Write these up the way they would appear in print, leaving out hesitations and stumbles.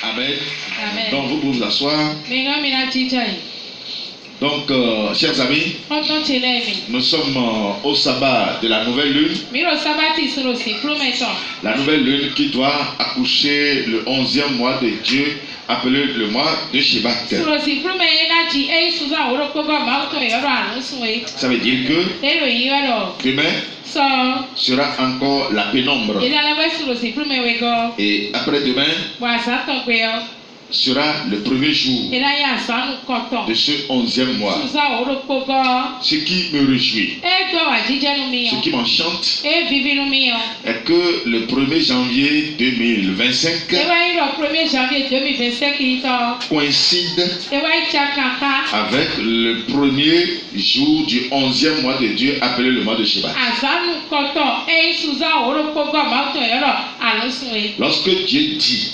Amen. Amen. Donc vous pouvez vous asseoir. Donc, chers amis, nous sommes au sabbat de la nouvelle lune. La nouvelle lune qui doit accoucher le 11e mois de Dieu, appelé le mois de Shebat. Ça veut dire que demain sera encore la pénombre. Et après-demain sera le premier jour de ce 11e mois. Ce qui me réjouit, ce qui m'enchante, est que le 1er janvier 2025 coïncide avec le premier jour du 11e mois de Dieu, appelé le mois de Shebat. Lorsque Dieu dit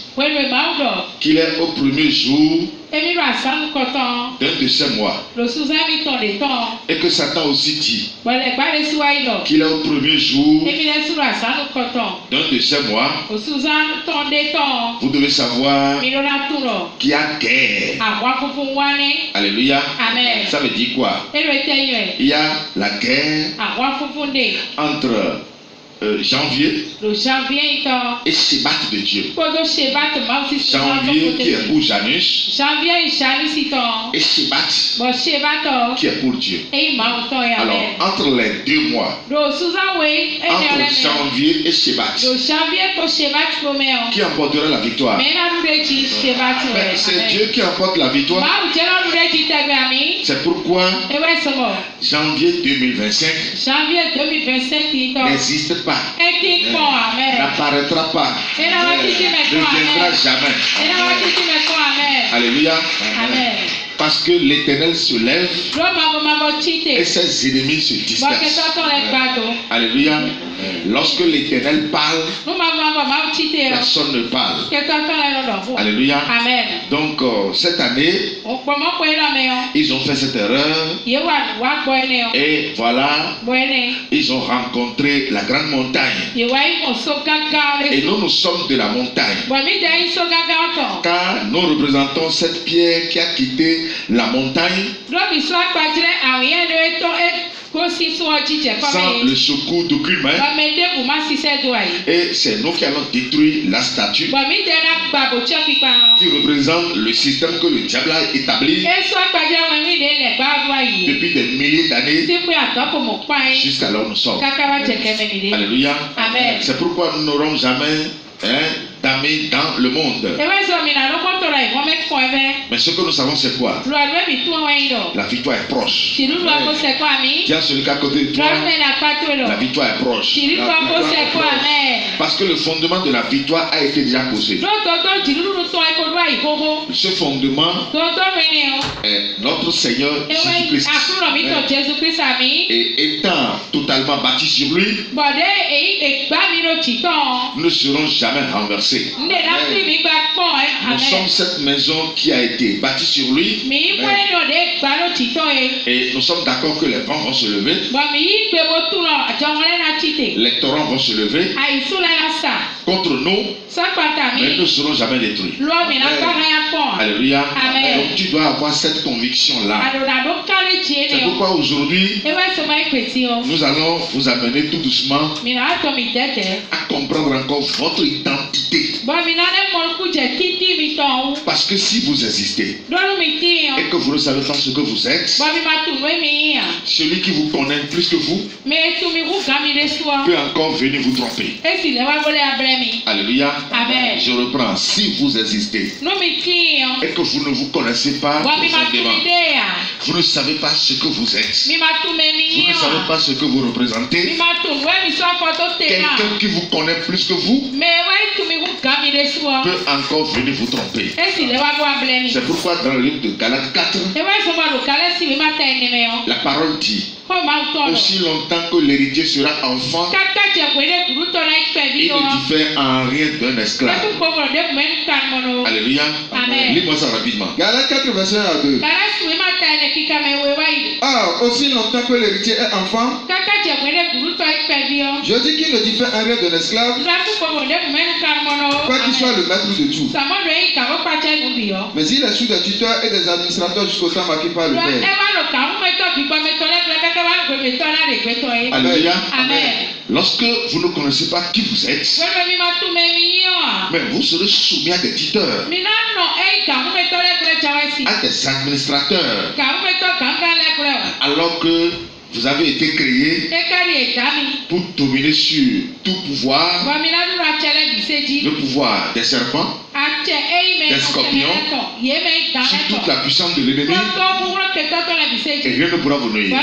qu'il est au premier jour d'un de ces mois, et que Satan aussi dit qu'il est au premier jour d'un de ces mois, vous devez savoir qu'il y a guerre. Alléluia. Amen. Ça veut dire quoi? Il y a la guerre entre janvier et Shebat de Dieu. Janvier qui est pour Janus et Shebat qui est pour Dieu. Alors, entre les deux mois, entre janvier et Shebat, qui emportera la victoire? C'est Dieu qui emporte la victoire. C'est pourquoi janvier 2025 n'existe pas, n'apparaîtra pas, ne viendra jamais. Alléluia. Amen. Parce que l'Éternel se lève et ses ennemis se dispersent. Alléluia. Lorsque l'Éternel parle, personne ne parle. Alléluia. Amen. Donc cette année, ils ont fait cette erreur. Et voilà, ils ont rencontré la grande montagne. Et nous sommes de la montagne. Car nous représentons cette pierre qui a quitté la montagne sans le secours d'aucune main. Et c'est nous qui allons détruire la statue qui représente le système que le diable a établi depuis des milliers d'années jusqu'à là où nous sommes. Alléluia. Amen. C'est pourquoi nous n'aurons jamais d'amis dans le monde. Mais ce que nous savons, c'est quoi? La victoire est proche. Tiens celui qui est à côté de toi. La victoire est proche. Parce que le fondement de la victoire a été déjà posé. Ce fondement est notre Seigneur Jésus-Christ. Et étant totalement bâti sur lui, nous ne serons jamais renversés. Nous sommes cette maison qui a été bâtie sur lui. Et nous sommes d'accord que les vents vont se lever. Les torrents vont se lever contre nous. Mais nous ne serons jamais détruits. Alléluia. Donc tu dois avoir cette conviction-là. C'est pourquoi aujourd'hui, nous allons vous amener tout doucement à comprendre encore votre identité. Parce que si vous existez et que vous ne savez pas ce que vous êtes, celui qui vous connaît plus que vous peut encore venir vous tromper. Alléluia. Amen. Je reprends. Si vous existez et que vous ne vous connaissez pas profondément, vous ne savez pas ce que vous êtes, vous ne savez pas ce que vous représentez, quelqu'un qui vous connaît plus que vous peut encore venir vous tromper. C'est pourquoi dans le livre de Galates 4, la parole dit: aussi longtemps que l'héritier sera enfant, il ne diffère en rien d'un esclave. Alléluia. Amen. Lis-moi ça rapidement. Galates 4, verset 1 à 2. Ah, aussi longtemps que l'héritier est enfant, je dis qu'il ne diffère rien d'un esclave, quoi qu'il soit le maître de tout. Mais il est sous des tuteurs et des administrateurs jusqu'au temps marqué par le Père. Alléluia. Amen. Lorsque vous ne connaissez pas qui vous êtes, mais vous serez soumis à des tuteurs, à des administrateurs, alors que vous avez été créé pour dominer sur tout pouvoir, le pouvoir des serpents, des scorpions, sur toute la puissance de l'ennemi, et rien ne pourra vous nuire.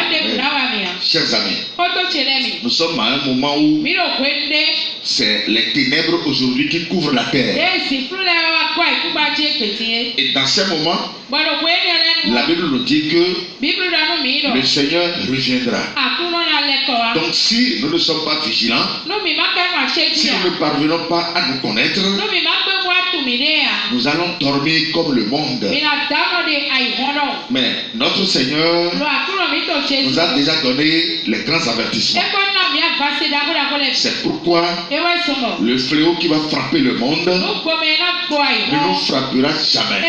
Chers amis, nous sommes à un moment où c'est les ténèbres aujourd'hui qui couvrent la terre. Et dans ces moments, la Bible nous dit que le Seigneur reviendra. Donc si nous ne sommes pas vigilants, si nous ne parvenons pas à nous connaître, nous allons dormir comme le monde. Mais notre Seigneur nous a déjà donné les grands avertissements. C'est pourquoi le fléau qui va frapper le monde ne nous frappera jamais.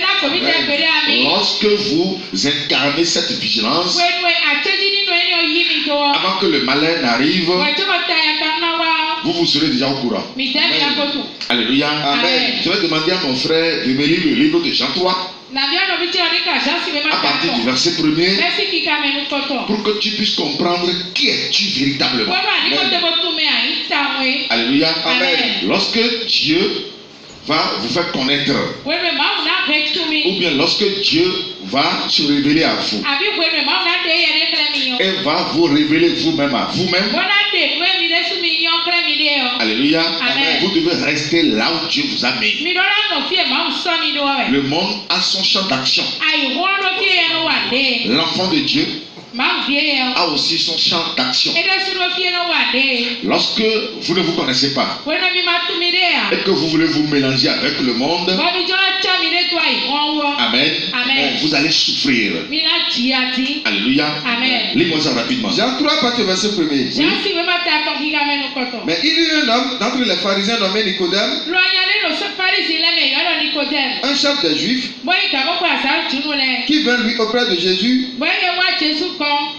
Lorsque vous incarnez cette vigilance, avant que le malheur n'arrive, vous vous serez déjà au courant. Alléluia. Amen. Je vais demander à mon frère de me lire le livre de Jean 3. À partir du verset 1er, pour que tu puisses comprendre qui es-tu véritablement. Alléluia. Amen. Lorsque Dieu va vous faire connaître, ou bien lorsque Dieu va se révéler à vous, et va vous révéler vous-même à vous-même, alléluia, amen. Vous devez rester là où Dieu vous a mis. Le monde a son champ d'action. L'enfant de Dieu a aussi son champ d'action. Lorsque vous ne vous connaissez pas et que vous voulez vous mélanger avec le monde, amen, vous allez souffrir. Alléluia. Lis-moi ça rapidement. Jean 3, partie verset 1er. Mais il y eut un homme d'entre les pharisiens nommé Nicodème, un chef des Juifs, qui vint lui auprès de Jésus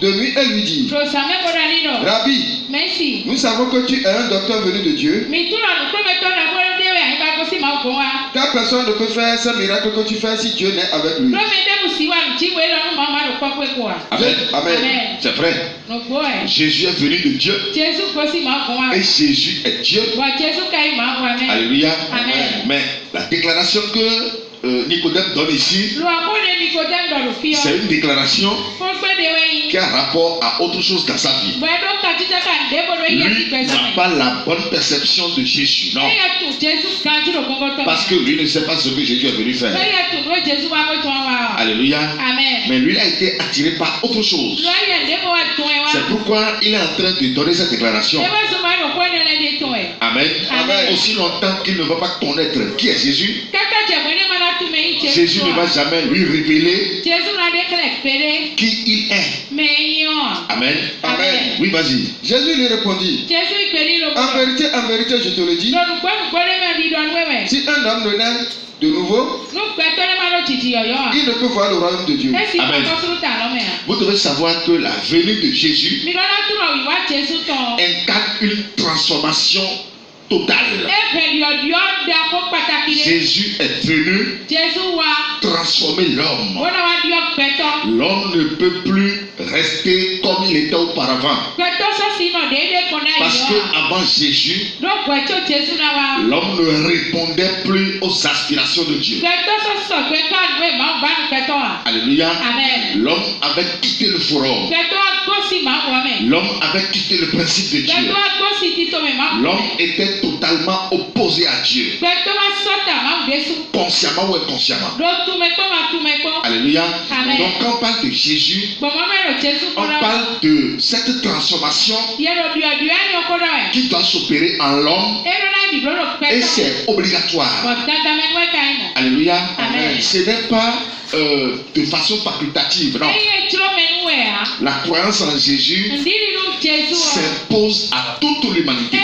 de nuit et lui dit: Rabbi, nous savons que tu es un docteur venu de Dieu, car personne ne peut faire ce miracle que tu fais si Dieu n'est avec lui. Amen. Amen. C'est vrai. Jésus est venu de Dieu. Et Jésus est Dieu. Alléluia. Amen. Mais la déclaration que Nicodème donne ici, c'est une déclaration qui a rapport à autre chose dans sa vie. Lui n'a pas la bonne perception de Jésus, non. Parce que lui ne sait pas ce que Jésus est venu faire. Alléluia. Mais lui a été attiré par autre chose. C'est pourquoi il est en train de donner cette déclaration. Amen. Amen. Aussi longtemps qu'il ne va pas connaître qui est Jésus, Jésus ne va jamais lui révéler qui il est. Amen. Amen. Oui, vas-y. Jésus lui répondit: en vérité, je te le dis, si un homme ne naît de nouveau, il ne peut voir le royaume de Dieu. Amen. Vous devez savoir que la venue de Jésus incarne une transformation totale. Jésus est venu transformer l'homme. L'homme ne peut plus rester comme il était auparavant. Parce qu'avant Jésus, l'homme ne répondait plus aux aspirations de Dieu. Alléluia. L'homme avait quitté le forum. L'homme avait quitté le principe de Dieu. L'homme était totalement opposé à Dieu. Consciemment ou inconsciemment. Alléluia. Donc quand on parle de Jésus, on parle de cette transformation qui doit s'opérer en l'homme, et c'est obligatoire. Alléluia. Amen. Ce n'est pas de façon facultative. Non. La croyance en Jésus s'impose à toute l'humanité.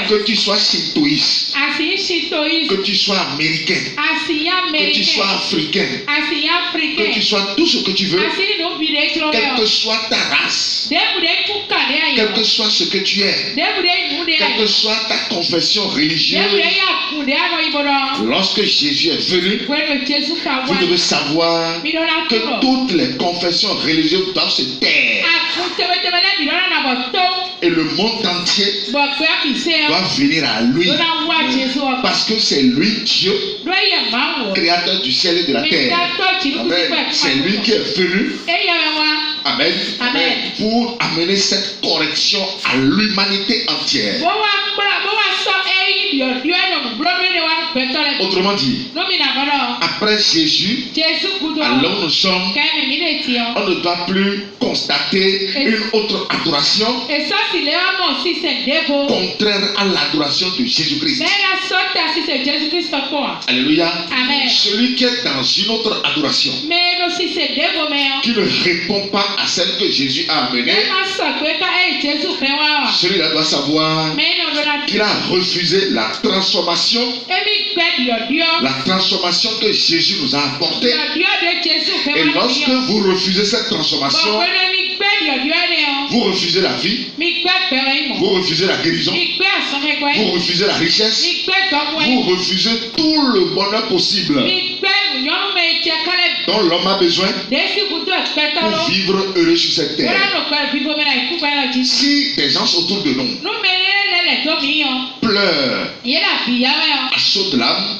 Que tu sois shintoïste, que tu sois américain, que tu sois africain, que tu sois tout ce que tu veux, quelle que soit ta race, quel que soit ce que tu es, quelle que soit ta confession religieuse, lorsque Jésus est venu, vous devez savoir que toutes les confessions religieuses doivent se taire. Et le monde entier doit venir à lui. Parce que c'est lui Dieu, créateur du ciel et de la terre. Amen. C'est lui qui est venu. Amen. Amen. Pour amener cette correction à l'humanité entière. Autrement dit, après Jésus, alors nous sommes, on ne doit plus constater une autre adoration contraire à l'adoration de Jésus-Christ. Alléluia. Amen. Celui qui est dans une autre adoration, qui ne répond pas à celle que Jésus a amenée, celui-là doit savoir qu'il a refusé la transformation que Jésus nous a apportée. Et lorsque vous refusez cette transformation, vous refusez la vie, vous refusez la guérison, vous refusez la richesse, vous refusez tout le bonheur possible dont l'homme a besoin pour vivre heureux sur cette terre. Si des gens autour de nous pleurent à chaudes larmes,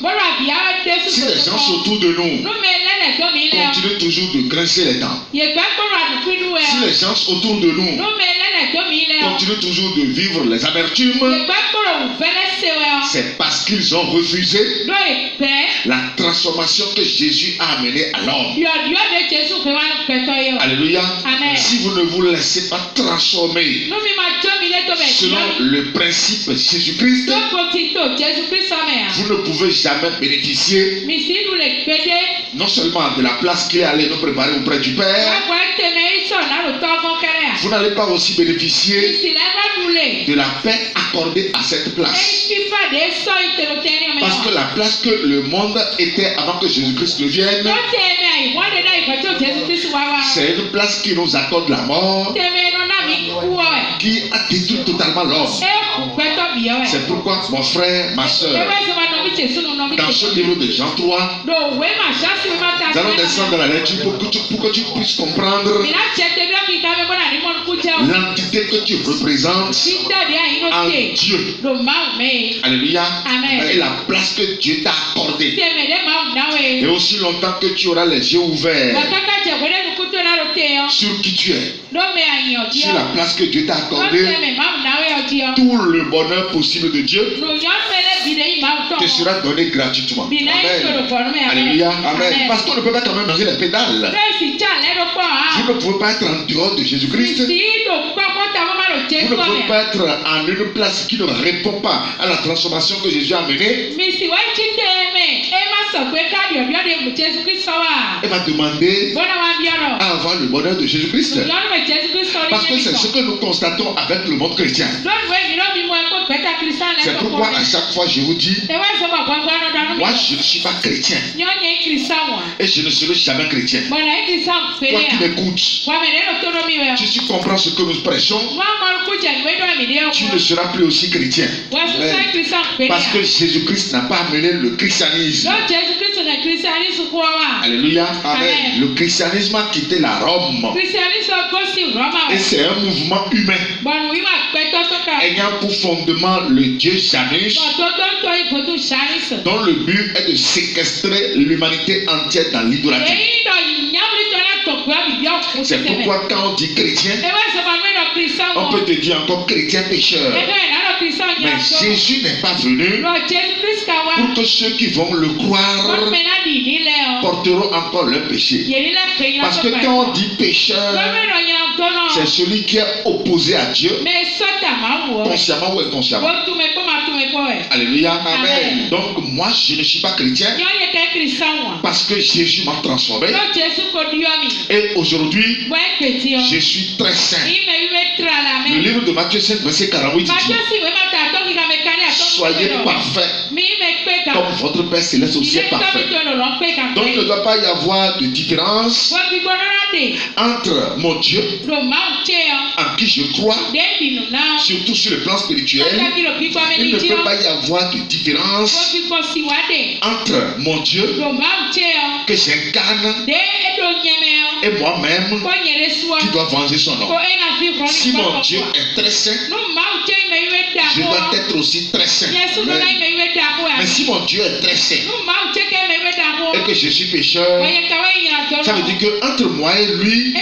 si les gens autour de nous continuent toujours de grincer les dents, si les gens autour de nous continuent toujours de vivre les amertumes, c'est parce qu'ils ont refusé la transformation que Jésus a amenée à l'homme. Alléluia. Amen. Si vous ne vous laissez pas transformer selon le principe Jésus-Christ, vous ne pouvez jamais bénéficier non seulement de la place qu'il est allé nous préparer auprès du Père, vous n'allez pas aussi bénéficier de la paix accordée à cette place. Parce que la place que le monde était avant que Jésus-Christ ne vienne, c'est une place qui nous accorde la mort, qui a détruit totalement l'homme. C'est pourquoi, mon frère, ma soeur, dans ce livre de Jean 3, nous allons descendre dans la lecture pour que tu puisses comprendre l'entité que tu représentes en Dieu. Alléluia. Amen. Et la place que Dieu t'a accordée. Et aussi longtemps que tu auras les yeux ouverts sur qui tu es, sur la place que Dieu t'a accordée, tout le bonheur possible de Dieu te sera donné gratuitement. Amen. Alléluia. Amen. Parce qu'on ne peut pas quand même manger les pédales. Vous ne pouvez pas être en dehors de Jésus-Christ. Vous ne pouvez pas être en une place qui ne répond pas à la transformation que Jésus a menée. Elle va demander à avoir le bonheur de Jésus-Christ. Parce que c'est ce que nous constatons avec le monde chrétien. C'est pourquoi à chaque fois je vous dis, moi je ne suis pas chrétien. Et je ne serai jamais chrétien. Toi qui m'écoutes, si tu comprends ce que nous prêchons, tu ne seras plus aussi chrétien. Parce que Jésus-Christ n'a pas amené le christianisme. Alléluia. Amen. Le christianisme a quitté la Rome. Et c'est un mouvement humain ayant pour fondement le dieu Janus, dont le but est de séquestrer l'humanité entière dans l'idolâtrie. C'est pourquoi quand on dit chrétien, on peut te dire encore chrétien pécheur. Mais Jésus n'est pas venu pour que ceux qui vont le croire porteront encore leur péché. Parce que quand on dit pécheur, c'est celui qui est opposé à Dieu, consciemment ou inconsciemment. Alléluia. Amen. Donc moi je ne suis pas chrétien. Parce que Jésus m'a transformé. Et aujourd'hui, je suis très saint. Le livre de Matthieu 5, verset 48 dit: soyez parfaits comme votre Père Céleste aussi est parfait. Donc il ne doit pas y avoir de différence entre mon Dieu, en qui je crois, surtout sur le plan spirituel. Il ne peut pas y avoir de différence entre mon Dieu que j'incarne et moi-même qui dois venger son nom. Si mon Dieu est très saint, je dois être aussi très saint. Mais si mon Dieu est très saint et que je suis pécheur, ça veut dire que entre moi et lui,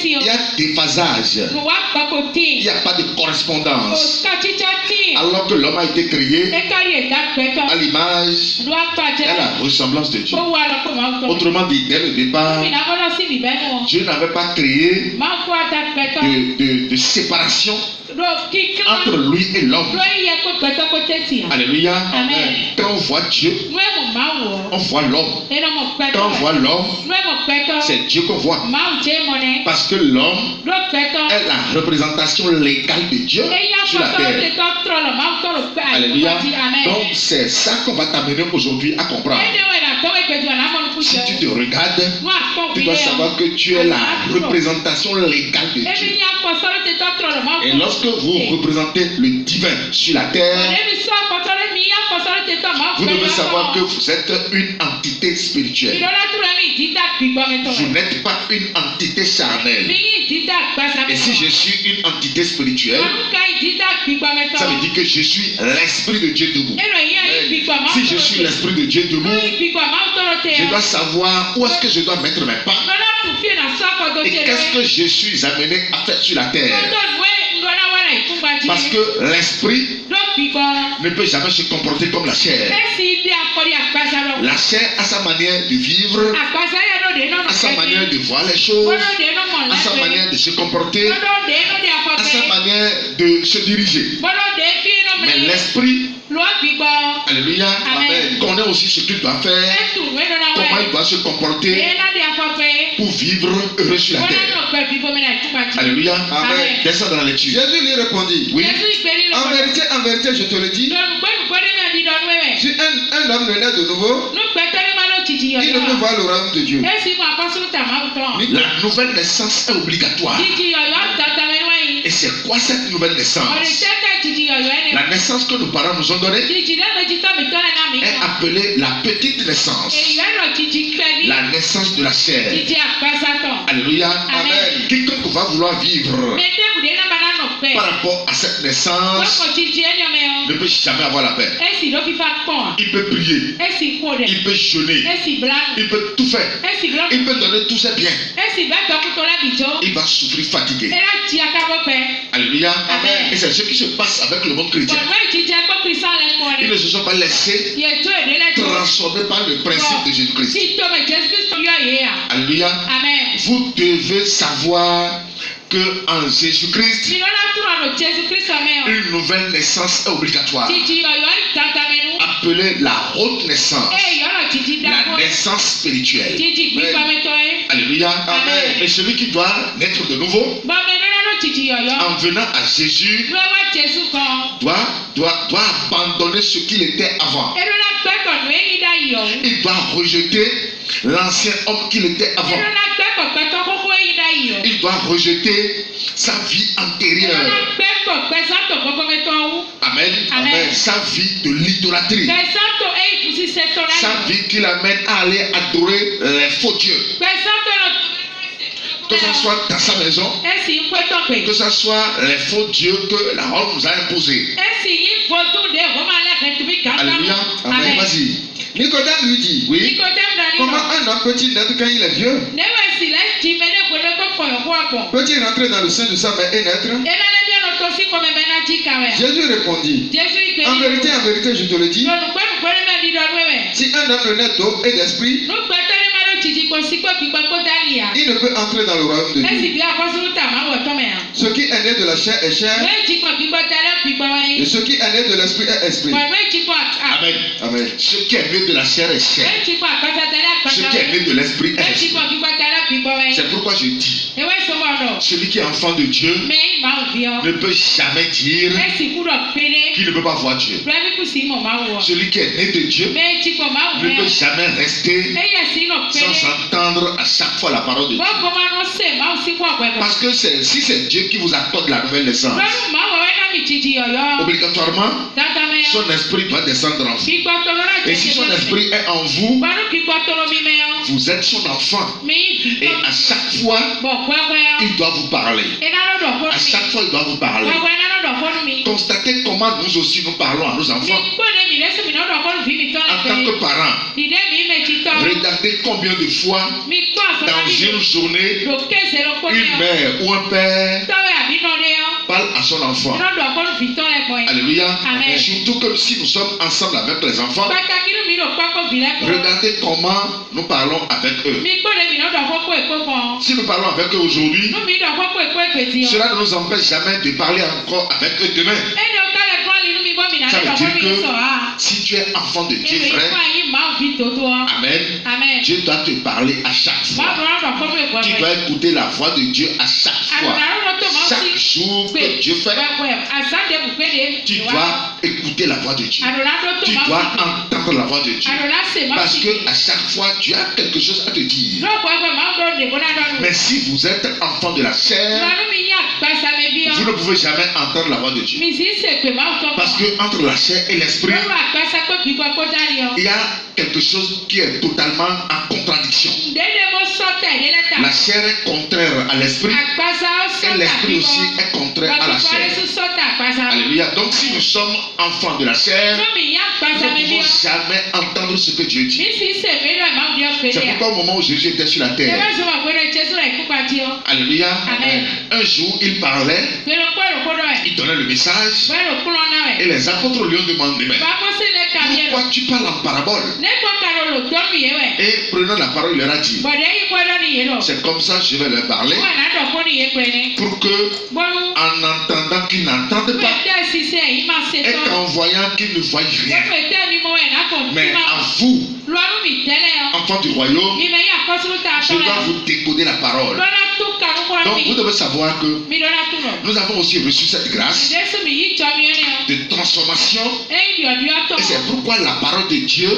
il y a des phasages. Il n'y a pas de correspondance. Alors que l'homme a été créé à l'image et à la ressemblance de Dieu. Autrement dit, dès le départ, Dieu n'avait pas créé de séparation entre lui et l'homme. Alléluia. Amen. Quand on voit Dieu, on voit l'homme. Quand on voit l'homme, c'est Dieu qu'on voit. Parce que l'homme est la représentation légale de Dieu sur la terre. Alléluia. Donc c'est ça qu'on va t'amener aujourd'hui à comprendre. Si tu te regardes, tu dois savoir que tu es la représentation légale de Dieu. Et lorsque vous représentez le divin sur la terre, vous devez savoir que vous êtes une entité spirituelle. Vous n'êtes pas une entité charnelle. Et si je suis une entité spirituelle, ça veut dire que je suis l'Esprit de Dieu debout. Si je suis l'Esprit de Dieu debout, je dois savoir où est-ce que je dois mettre mes pas et qu'est-ce que je suis amené à faire sur la terre. Parce que l'esprit ne peut jamais se comporter comme la chair. La chair a sa manière de vivre, a sa manière de voir les choses, a sa manière de se comporter, a sa manière de se diriger. Mais l'esprit, alléluia, amen, connaît aussi ce qu'il doit faire, comment il doit se comporter pour vivre heureux sur la terre. Alléluia, amen. Descends dans la lecture. Jésus lui répondit: oui. En vérité, je te le dis, si un homme ne naît de nouveau, il ne peut voir le royaume de Dieu. La nouvelle naissance est obligatoire. Et c'est quoi cette nouvelle naissance? La naissance que nos parents nous ont donnée est appelée la petite naissance. La naissance de la chair. Alléluia. Amen. Quiconque va vouloir vivre par rapport à cette naissance ne peut jamais avoir la paix. Il peut prier, il peut jeûner, il peut tout faire, il peut donner tous ses biens. Il va souffrir fatigué. Alléluia. Amen. Et c'est ce qui se passe avec le monde chrétien. Ils ne se sont pas laissés transformer par le principe de Jésus-Christ. Alléluia. Vous devez savoir que en Jésus-Christ, une nouvelle naissance est obligatoire, appelée la haute naissance, la naissance spirituelle. Alléluia. Amen. Et celui qui doit naître de nouveau, en venant à Jésus, doit abandonner ce qu'il était avant. Il doit rejeter l'ancien homme qu'il était avant. Il doit rejeter sa vie antérieure. Amen. Amen. Sa vie de l'idolâtrie. Sa vie qui l'amène à aller adorer les faux dieux. Que ce soit dans sa maison, que ce soit les faux dieux que la Rome nous a imposés. Alléluia. Amen. Vas-y. Nicodème lui dit: oui. Comment un homme peut-il naître quand il est vieux? Peut-il rentrer dans le sein de sa mère et naître? Jésus répondit: en vérité, je te le dis, si un homme ne naît d'eau et d'esprit, il ne peut entrer dans le royaume de Dieu. Ce qui est né de la chair est chair, et ce qui est né de l'esprit est esprit. Amen. Amen. Amen. Ce qui est né de la chair est chair. Ce qui est né de l'esprit est esprit. C'est pourquoi je dis, celui qui est enfant de Dieu ne peut jamais dire qu'il ne peut pas voir Dieu. Celui qui est né de Dieu ne peut jamais rester sans entendre à chaque fois la parole de Dieu. Parce que si c'est Dieu qui vous accorde la nouvelle naissance, obligatoirement, son esprit doit descendre en vous. Et si son esprit est en vous, vous êtes son enfant. Et à chaque fois, il doit vous parler. À chaque fois, il doit vous parler. Constatez comment nous aussi nous parlons à nos enfants. En tant que parents, regardez combien de fois dans une journée, une mère ou un père parle à son enfant. Alléluia. Amen. Surtout que si nous sommes ensemble avec les enfants, regardez comment nous parlons avec eux. Si nous parlons avec eux aujourd'hui, cela ne nous empêche jamais de parler encore avec eux demain. Ça veut dire que si tu es enfant de Dieu, frère, Amen, Dieu doit te parler à chaque fois. Tu dois écouter la voix de Dieu à chaque fois. Chaque jour que Dieu fait, tu dois écouter la voix de Dieu. Tu dois entendre la voix de Dieu. Parce que à chaque fois, tu as quelque chose à te dire. Mais si vous êtes enfant de la chair, vous ne pouvez jamais entendre la voix de Dieu. Parce que entre la chair et l'esprit, il y a quelque chose qui est totalement en contradiction. La chair est contraire à l'esprit et l'esprit aussi est contraire à la chair. Alléluia. Donc si nous sommes enfants de la chair, nous ne pouvons jamais entendre ce que Dieu dit. C'est pourquoi au moment où Jésus était sur la terre, alléluia, un jour il parlait, il donnait le message et les apôtres lui ont demandé, mais pourquoi tu parles en parabole? Et prenant la parole, il leur a dit, c'est comme ça je vais leur parler pour que en entendant qu'ils n'entendent pas et qu'en voyant qu'ils ne voient rien. Mais à vous, enfants du royaume, je dois vous décoder la parole. Donc vous devez savoir que nous avons aussi reçu cette grâce de transformation. Et c'est pourquoi la parole de Dieu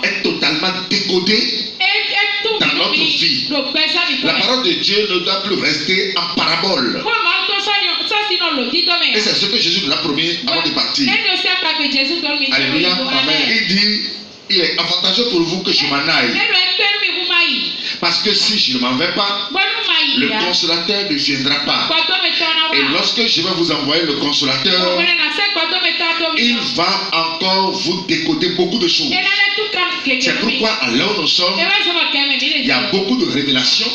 est totalement décodée dans notre vie. La parole de Dieu ne doit plus rester en parabole. Et c'est ce que Jésus nous a promis avant de partir. Alléluia. Amen. Il dit, il est avantageux pour vous que je m'en aille. Parce que si je ne m'en vais pas, le consolateur ne viendra pas. Et lorsque je vais vous envoyer le consolateur, il va encore vous décoder beaucoup de choses. C'est pourquoi à l'heure où nous sommes, il y a beaucoup de révélations,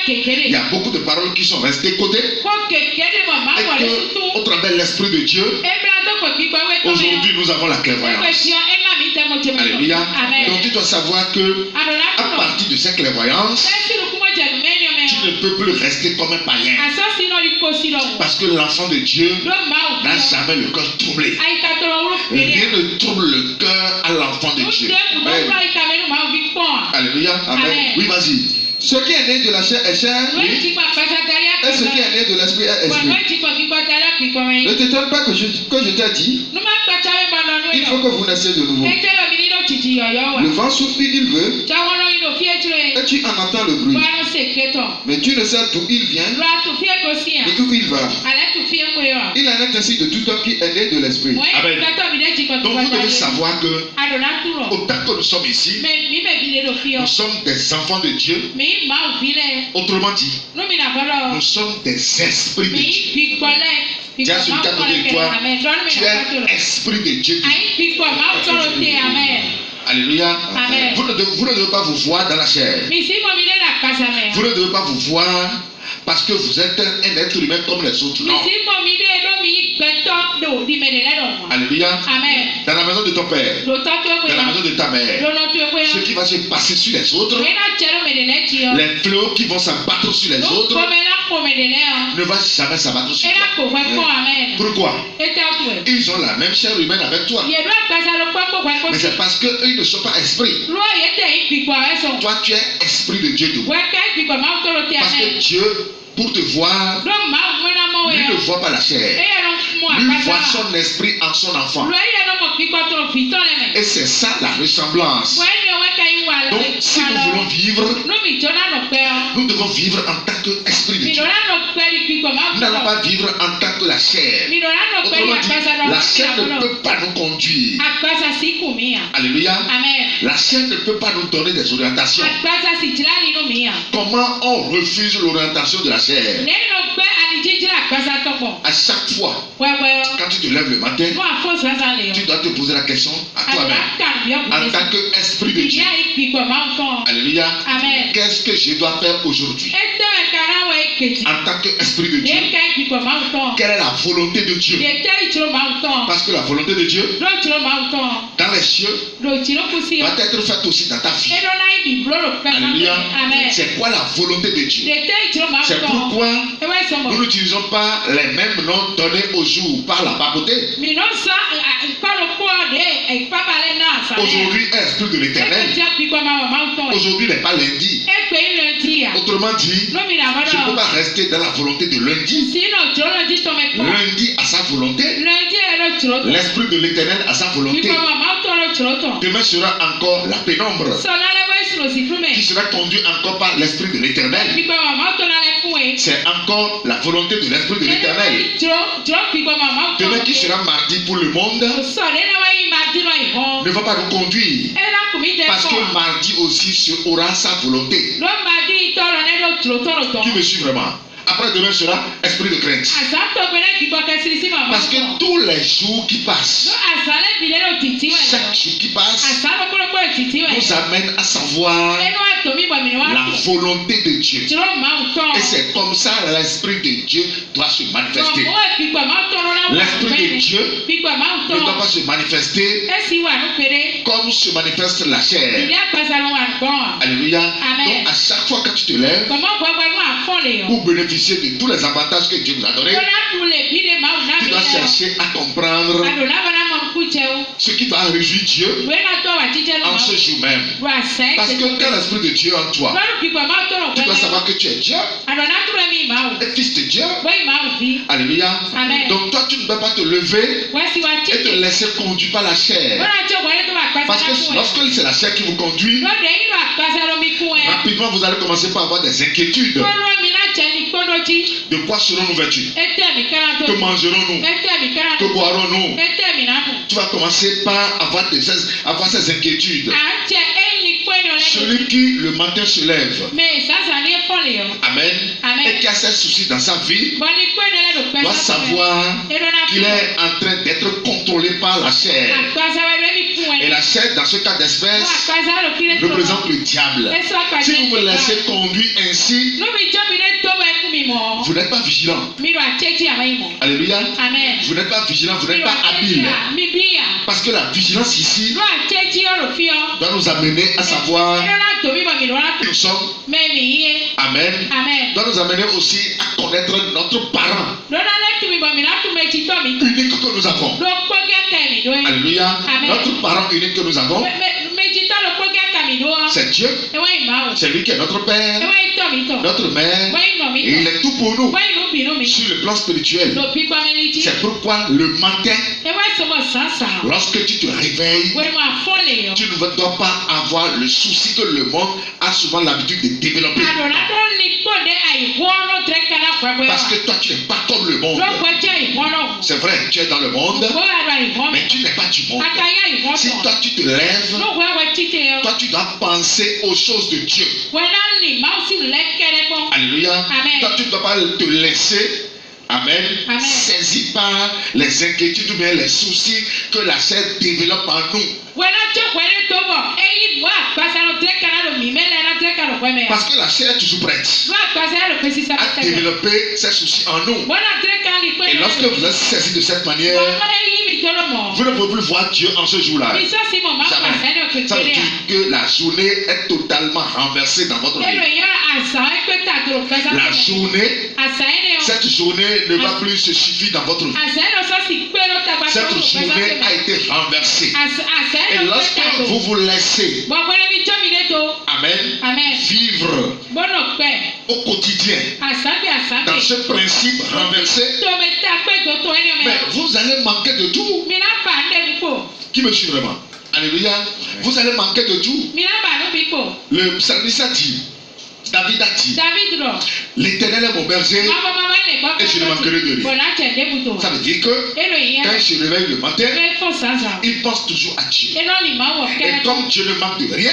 il y a beaucoup de paroles qui sont restées codées. Et que, au travers de l'Esprit de Dieu, aujourd'hui nous avons la clairvoyance. Alléluia. Donc tu dois savoir que à partir de cette clairvoyance, tu ne peux plus rester comme un païen. Parce que l'enfant de Dieu n'a jamais le cœur troublé. Rien ne trouble le cœur à l'enfant de Dieu. Alléluia. Amen. Oui, vas-y. Ce qui est né de la chair est chair, oui. Et ce qui est né de l'esprit est esprit. Ne t'étonne pas que je t'ai dit, il faut que vous naissiez de nouveau. Le vent souffle, il veut, et tu en entends le bruit. Mais tu ne sais d'où il vient, ni où il va. Il en est ainsi de tout homme qui est né de l'esprit. Amen. Donc vous devez savoir que, autant que nous sommes ici, nous sommes des enfants de Dieu. Autrement dit, nous sommes des esprits de Dieu. Dis à celui qui a côté de toi, tu es esprit de Dieu. Alléluia. Amen. Vous ne devez pas vous voir dans la chair. Vous ne devez pas vous voir parce que vous êtes un être humain comme les autres. Non. Alléluia. Amen. Dans la maison de ton père, dans la maison de ta mère, ce qui va se passer sur les autres, les fléaux qui vont s'abattre sur les autres, ne va jamais s'abattre sur toi. Pourquoi? Ils ont la même chair humaine avec toi. Mais c'est parce qu'ils ne sont pas esprits. Toi, tu es esprit de Dieu. Parce que Dieu, pour te voir, lui ne voit pas la chair. Lui voit son esprit en son enfant. Et c'est ça la ressemblance. Donc, si nous voulons vivre, nous devons vivre en tant qu'esprit de Dieu. Nous n'allons pas vivre en tant que la chair. Autrement dit, la chair ne peut pas nous conduire. Alléluia. La chair ne peut pas nous donner des orientations. Comment on refuse l'orientation de la chair? À chaque fois, quand tu te lèves le matin, tu dois te poser la question à toi-même, en tant qu'esprit de Dieu. Alléluia. Qu'est-ce que je dois faire aujourd'hui? En tant qu'esprit de Dieu, quelle est la volonté de Dieu? Parce que la volonté de Dieu, dans les cieux, doit être faite aussi dans ta vie. Alléluia. C'est quoi la volonté de Dieu? C'est pourquoi nous n'utilisons pas les mêmes noms donnés au jour par la papauté. Aujourd'hui, esprit de l'Éternel. Aujourd'hui n'est pas lundi. Autrement dit, je ne peux pas rester dans la volonté de lundi. Lundi a sa volonté. L'esprit de l'Éternel a sa volonté. Demain sera encore la pénombre, qui sera conduit encore par l'esprit de l'Éternel. C'est encore la volonté de l'esprit de l'Éternel. Demain qui sera mardi pour le monde ne va pas nous conduire, parce que mardi aussi aura sa volonté. Qui me suit vraiment? Après demain sera esprit de crainte. Parce que tous les jours qui passent, chaque jour qui passe, nous amène à savoir la volonté de Dieu. Et c'est comme ça l'esprit de Dieu doit se manifester. L'esprit de Dieu ne doit pas se manifester comme se manifeste la chair. Alléluia. Donc à chaque fois que tu te lèves pour bénéficier de tous les avantages que Dieu nous a donnés, tu dois chercher à comprendre ce qui doit réjouir Dieu en ce jour même. Parce que quand l'esprit de Dieu est en toi, tu dois savoir que tu es Dieu et fils de Dieu. Alléluia. Donc toi tu ne peux pas te lever et te laisser conduire par la chair. Parce que lorsque c'est la chair qui vous conduit, rapidement vous allez commencer par avoir des inquiétudes. De quoi serons-nous vêtus? Que mangerons-nous? Que boirons-nous? Tu vas commencer par avoir ces inquiétudes. Celui qui le matin se lève, amen, et qui a ces soucis dans sa vie, doit savoir qu'il est en train d'être contrôlé par la chair. Et la chair, dans ce cas d'espèce, représente le diable. Si vous vous laissez conduire ainsi, vous n'êtes pas vigilant. Alléluia. Vous n'êtes pas vigilant, vous n'êtes pas habile. Parce que la vigilance ici doit nous amener à savoir qui nous sommes. Amen. Doit nous amener aussi à connaître notre parent unique que nous avons. Alléluia. Notre parent unique que nous avons, c'est Dieu. C'est lui qui est notre Père, notre Mère. Et il est tout pour nous sur le plan spirituel. C'est pourquoi le matin, lorsque tu te réveilles, tu ne dois pas avoir le souci que le monde a souvent l'habitude de développer. Parce que toi tu n'es pas comme le monde. C'est vrai, tu es dans le monde, mais tu n'es pas du monde. Si toi tu te lèves, toi tu dois penser aux choses de Dieu. Alléluia. Toi tu ne dois pas te laisser, amen, saisi par les inquiétudes ou bien les soucis que la chair développe en nous. Parce que la chair est toujours prête à développer ses soucis en nous. Et lorsque vous êtes saisi de cette manière, vous ne pouvez plus voir Dieu en ce jour-là. Jamais. Ça veut dire que la journée est totalement renversée dans votre vie. La journée, cette journée ne va plus se suffire dans votre vie. Cette journée a été renversée. Et lorsque vous vous laissez, amen, vivre au quotidien dans ce principe renversé, mais vous allez manquer de tout. Qui me suit vraiment? Alléluia. Vous allez manquer de tout. Le psalmiste a dit, David a dit, l'Éternel est mon berger et je ne manquerai de rien. Ça veut dire que quand il se réveille le matin, il pense toujours à Dieu. Et comme Dieu ne manque de rien,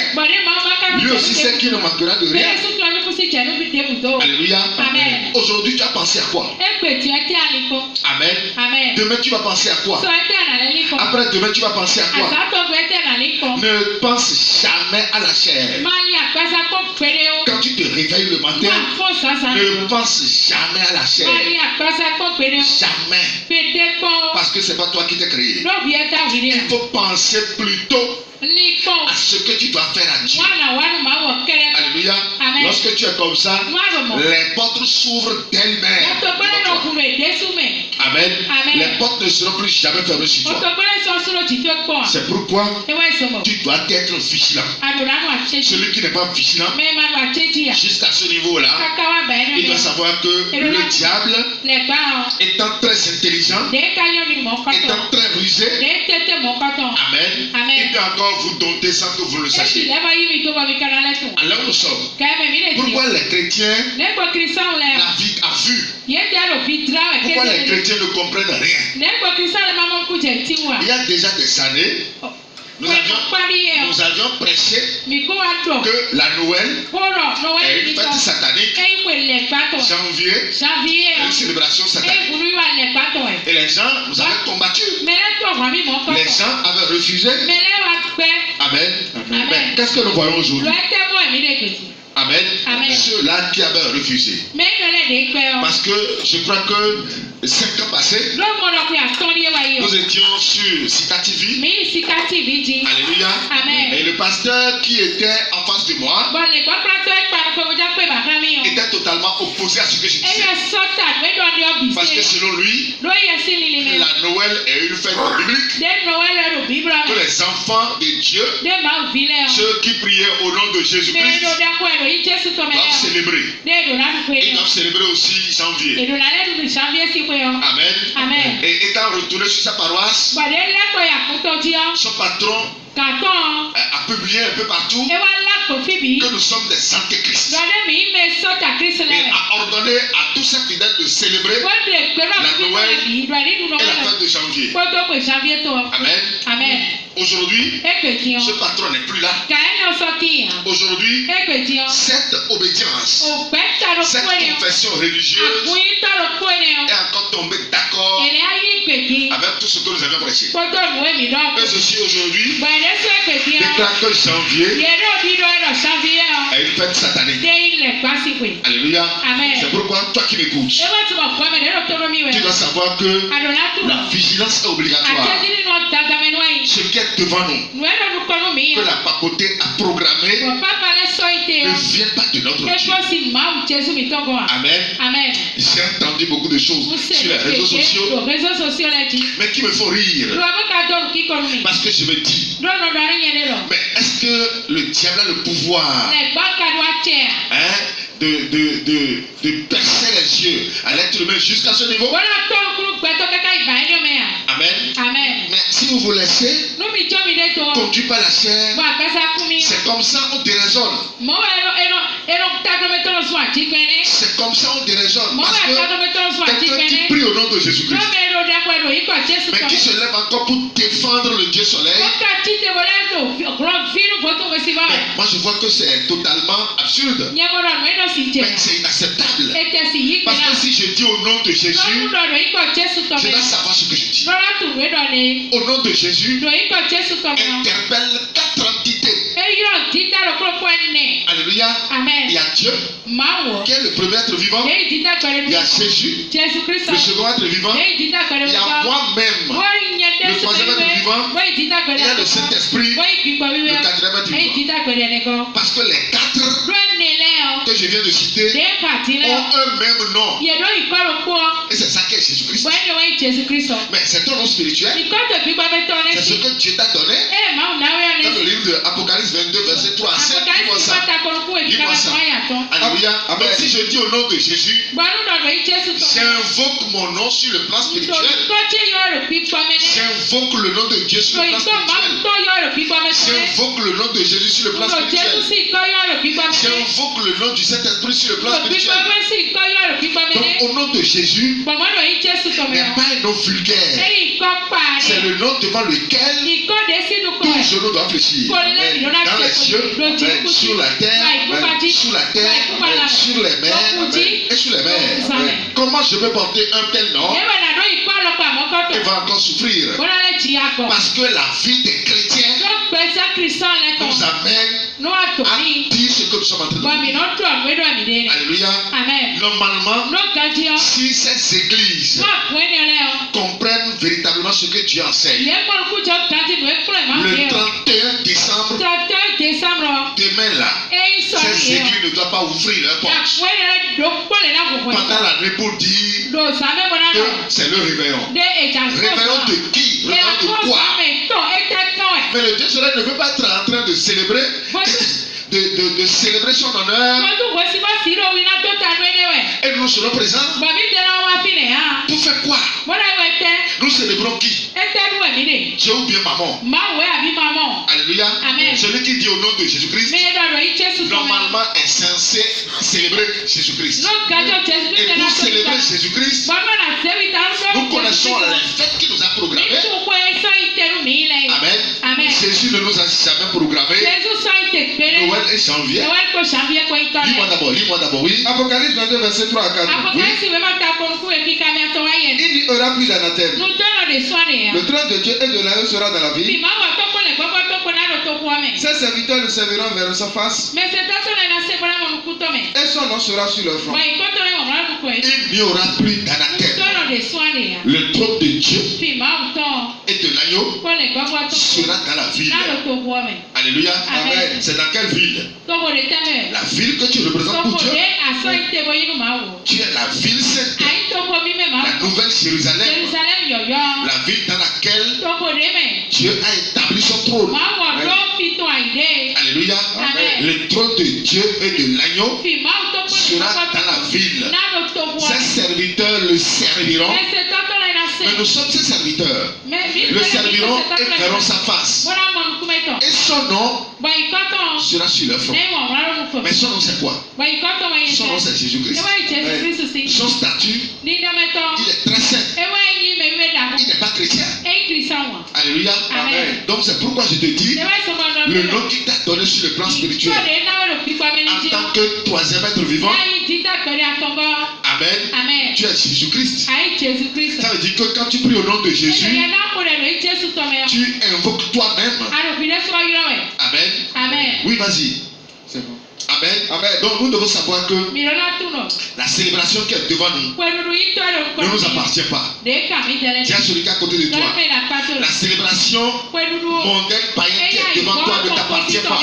lui aussi sait qu'il ne manquera de rien. Alléluia. Amen. Aujourd'hui, tu as pensé à quoi? Amen. Demain, tu vas penser à quoi? Après demain, tu vas penser à quoi? Ne pense jamais à la chair. Quand tu te réveilles le matin, ne pense jamais à la chair. Jamais. Parce que ce n'est pas toi qui t'es créé. Il faut penser plutôt à ce que tu dois faire à Dieu. Alléluia. Lorsque tu es comme ça, les portes s'ouvrent d'elles-mêmes. Amen. Les portes ne seront plus jamais fermées sur toi. C'est pourquoi tu dois être vigilant. Celui qui n'est pas vigilant, jusqu'à ce niveau-là, il doit savoir que le diable, étant très intelligent, étant très rusé, amen, il peut encore vous dompter sans que vous le sachiez. Alors nous sommes. Pourquoi les chrétiens, la vie a vu? Pourquoi les chrétiens ne comprennent rien? Il y a déjà des années, nous avions prêché que la Noël est une fête satanique. Janvier est une célébration satanique. Et les gens nous avaient combattu. Les gens avaient refusé. Amen. Mais qu'est-ce que nous voyons aujourd'hui? Amen. Ceux-là qui avaient refusé. Parce que je crois que 5 ans passés, nous étions sur Sika TV. Alléluia. Amen. Et le pasteur qui était en face de moi était totalement opposé à ce que je disais. Parce que selon lui, la Noël est une fête biblique. Que les enfants de Dieu, ceux qui priaient au nom de Jésus-Christ, doivent célébrer. Ils doivent célébrer aussi janvier. Amen. Et étant retourné sur sa paroisse, son patron a publié un peu partout que nous sommes des antéchrists. Et a ordonné à tous ces fidèles de célébrer la Noël et la fête de janvier. Amen. Aujourd'hui, ce patron n'est plus là. Aujourd'hui, cette obédience, cette confession religieuse est encore tombée d'accord avec tout ce que nous avions prêché. Et ceci aujourd'hui déclare que janvier est une fête satanique. Alléluia. C'est pourquoi toi qui m'écoutes, tu dois savoir que la vigilance est obligatoire. Ce qui est devant nous, que la papauté a programmé, ne vient pas de notre Dieu. Amen. J'ai entendu beaucoup de choses sur les réseaux sociaux, mais qui me font rire. Parce que je me dis, mais est-ce que le diable a le pouvoir de percer les yeux à l'être humain jusqu'à ce niveau? Amen. Mais si vous vous laissez conduire par la chair, c'est comme ça on déraisonne. C'est comme ça on déraisonne. Parce que quelqu'un qui prie au nom de Jésus-Christ, mais qui se lève encore pour défendre le Dieu soleil, mais moi je vois que c'est totalement absurde. Mais c'est inacceptable. Parce que si je dis au nom de Jésus, je dois savoir ce que je dis. Au nom de Jésus, interpelle 4 entités. Alléluia. Il y a Dieu, qui est le premier être vivant. Il y a Jésus, le second être vivant. Il y a moi-même, le troisième être vivant. Il y a le Saint-Esprit, le quatrième être vivant. Parce que les 4 que je viens de citer ont un même nom. Et c'est ça qu'est Jésus-Christ. Mais c'est ton nom spirituel. C'est ce que Dieu t'a donné. Dans le livre de Apocalypse 22, verset 3 à 7. Dis-moi ça. Dis-moi ça. Alléluia. Donc si je dis au nom de Jésus, j'invoque mon nom sur le plan spirituel. J'invoque le nom de Dieu sur le plan spirituel. J'invoque le nom de Jésus sur le plan spirituel. J'invoque le nom du Saint-Esprit sur le plan spirituel. Donc au nom de Jésus, n'est pas un nom vulgaire. C'est le nom devant lequel tout genou doit fléchir. Dans les cieux, sur la terre, sous la terre, sur les mers et sur les mers. Comment je peux porter un tel nom et va encore souffrir? Parce que la vie des chrétiens nous amène à dire ce que nous sommes en train de dire. Alléluia. Normalement, si ces églises comprennent véritablement ce que Dieu enseigne, le 31 décembre, demain là, ces églises ne doivent pas ouvrir leurs portes pendant la nuit pour dire que c'est le réveillon. Réveillon de qui? Réveillon de quoi? Mais le Dieu céleste ne veut pas être en train de célébrer de célébrer son honneur. Et nous serons présents. Pour faire quoi? Nous célébrons qui? Dieu ou bien maman? Alléluia. Celui qui dit au nom de Jésus-Christ, normalement est censé célébrer Jésus-Christ. Et pour célébrer Jésus-Christ, nous connaissons les fêtes qu'il nous a programmées. Amen. Jésus ne nous a jamais programmé Noël et janvier. Lis-moi d'abord, oui. Apocalypse 22, verset 3 à 4. Oui. Il n'y aura plus d'anathème. Le trône de Dieu et de l'agneau sera dans la ville. Ses serviteurs le serviront vers sa face. Et son nom sera sur leur front. Il n'y aura plus d'anathème. Le trône de Dieu et de l'agneau sera dans la ville. Alléluia. Amen. C'est dans quelle ville? La ville que tu représentes pour Dieu. Tu es la ville sainte. La nouvelle Jérusalem. La ville dans laquelle Dieu a établi son trône. Alléluia. Amen. Le trône de Dieu et de l'agneau sera dans la ville. Ses serviteurs le serviront. Mais nous sommes ses serviteurs. Le serviront et verront sa face. Et son nom sera sur leur front. Mais son nom c'est quoi? Son nom c'est Jésus-Christ. Son statut, il est très saint. Il n'est pas chrétien. Alléluia. Amen. Donc c'est pourquoi je te dis, le nom qu'il t'a donné sur le plan spirituel, en tant que troisième être vivant, Amen. Tu es Jésus-Christ. Ça veut dire que quand tu pries au nom de Jésus, tu invoques toi-même. Amen. Oui, vas-y. C'est bon. Amen. Amen. Donc nous devons savoir que la célébration qui est devant nous ne nous appartient pas. Tiens celui qui est à côté de toi. La célébration mondaine païenne qui est devant toi ne t'appartient pas.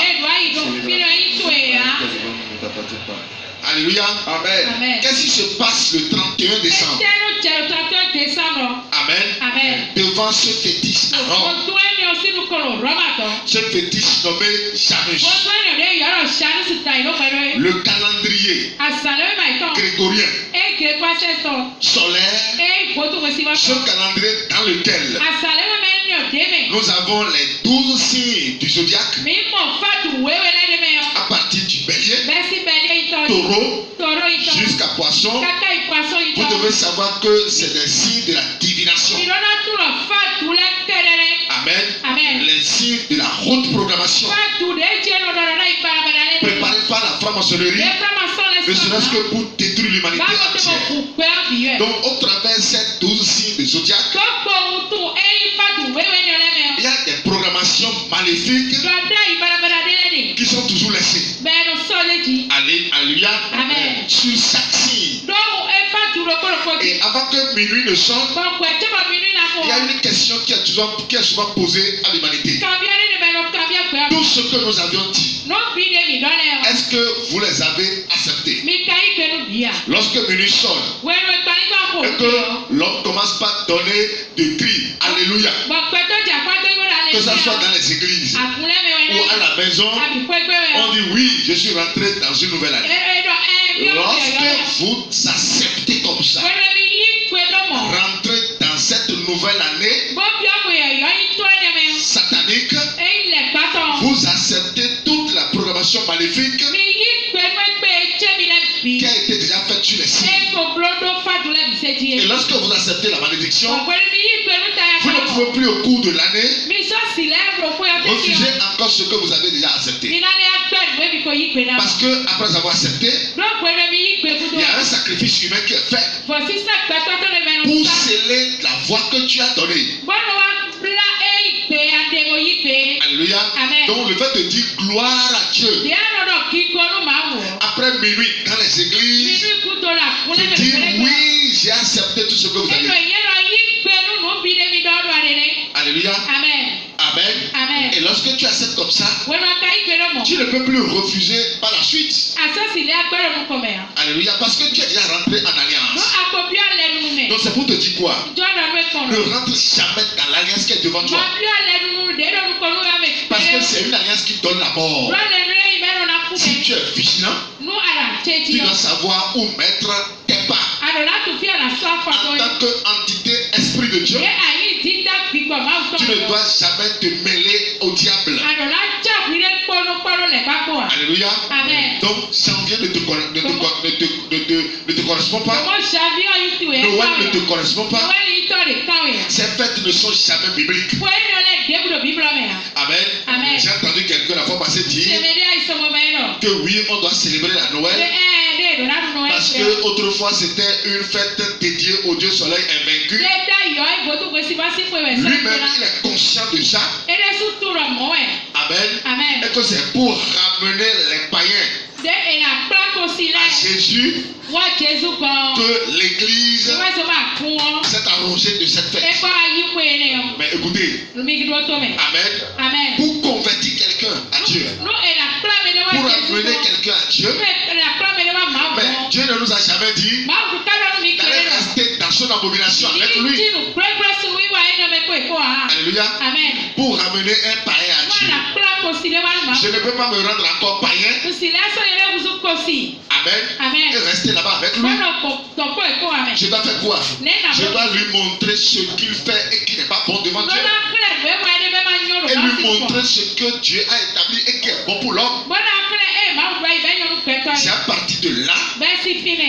Alléluia. Amen. Qu'est-ce qui se passe le 31 décembre? Amen. Devant ce fétiche à Rome. Ce fétiche nommé Janus. Le calendrier grégorien solaire. Ce calendrier dans lequel nous avons les 12 signes du zodiaque. À partir du bélier, taureau, jusqu'à poisson. Vous devez savoir que c'est des signes de la divination. Amen. Les signes de la haute programmation. préparé par la franc-maçonnerie, ne serait-ce que pour détruire l'humanité entière. Donc, au travers de ces 12 signes de zodiaque, il y a des programmations maléfiques qui sont toujours laissées. Alléluia. Sur chaque signe. Et avant que minuit ne sonne, il y a une question qui est souvent posée à l'humanité. Tout ce que nous avions dit, est-ce que vous les avez acceptés? Lorsque minuit sonne et que l'homme commence par donner des cris, alléluia, que ce soit dans les églises ou à la maison, on dit oui, je suis rentré dans une nouvelle année. Lorsque vous acceptez comme ça, rentrer dans cette nouvelle année satanique, vous acceptez toute la programmation maléfique qui a été déjà faite sur les signes. Et lorsque vous acceptez la malédiction, vous ne pouvez plus au cours de l'année refuser encore ce que vous avez déjà accepté. Parce que après avoir accepté, il y a un sacrifice humain qui est fait pour sceller la voix que tu as donnée. Alléluia. Donc le fait de dire gloire à Dieu après minuit dans les églises, de dire oui, j'ai accepté tout ce que vous avez dit. Alléluia. Amen. Et lorsque tu acceptes comme ça, tu ne peux plus refuser par la suite. Alléluia. Parce que tu es déjà rentré en alliance. Donc c'est pour te dire quoi? Ne rentre jamais dans l'alliance qui est devant toi. Parce que c'est une alliance qui donne la mort. Si tu es vigilant, tu dois savoir où mettre tes pas. En tant qu'entité esprit de Dieu, tu ne dois jamais te mêler au diable. Alléluia. Donc janvier ne te correspond pas. Noël ne te correspond pas. Ces fêtes ne sont jamais bibliques. Amen. J'ai entendu quelqu'un la fois passée dire que oui, on doit célébrer la Noël. Parce que autrefois c'était une fête dédiée au Dieu soleil invaincu. Lui-même il est conscient de ça. Amen. Et que c'est pour ramener les païens à Jésus que l'Église s'est arrogée de cette fête. Mais écoutez, Amen. Pour convertir quelqu'un à Dieu, pour amener quelqu'un à Dieu, mais Dieu ne nous a jamais dit d'aller rester dans son abomination avec lui. Alléluia. Pour ramener un païen à Dieu, je ne peux pas me rendre encore païen. Amen. Et rester là-bas avec lui. Je dois faire quoi? Je dois lui montrer ce qu'il fait et qui n'est pas bon devant Dieu. Et lui montrer ce que Dieu a établi et qui est bon pour l'homme. C'est à partir de là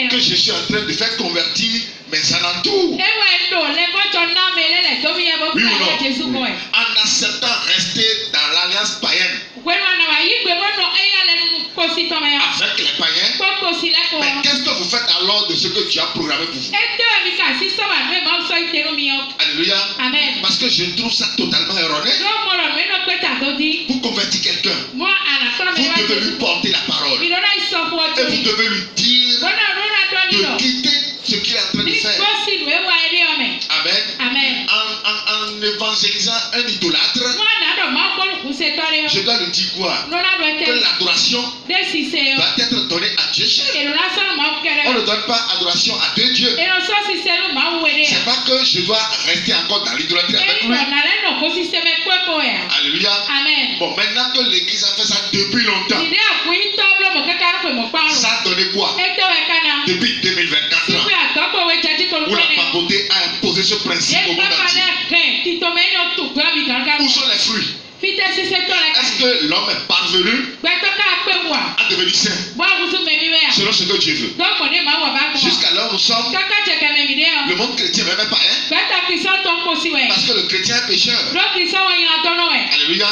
que je suis en train de faire convertir mes alentours. Oui ou non? En acceptant rester dans l'alliance païenne avec les païens. Mais qu'est-ce que vous faites alors de ce que tu as programmé pour vous? Alléluia. Parce que je trouve ça totalement erroné. Pour convertir quelqu'un, vous devez lui porter la parole. Et vous devez lui dire de quitter ce qu'il est en train de faire. Amen. En évangélisant un idolâtre, je dois lui dire quoi? Que l'adoration doit être donnée à Dieu seul. On ne donne pas adoration à deux dieux. C'est pas que je dois rester encore dans l'idolâtrie avec lui. Alléluia. Bon, maintenant que l'Église a fait ça depuis longtemps, ça a donné quoi? Depuis 2024 ans, où la papauté a imposé ce principe au monde entier. Où sont les fruits? Est-ce que l'homme est parvenu à devenir saint? Selon selon ce que Dieu veut. Jusqu'alors, nous sommes. Le monde chrétien n'est même pas parce que le chrétien est pécheur. Alléluia.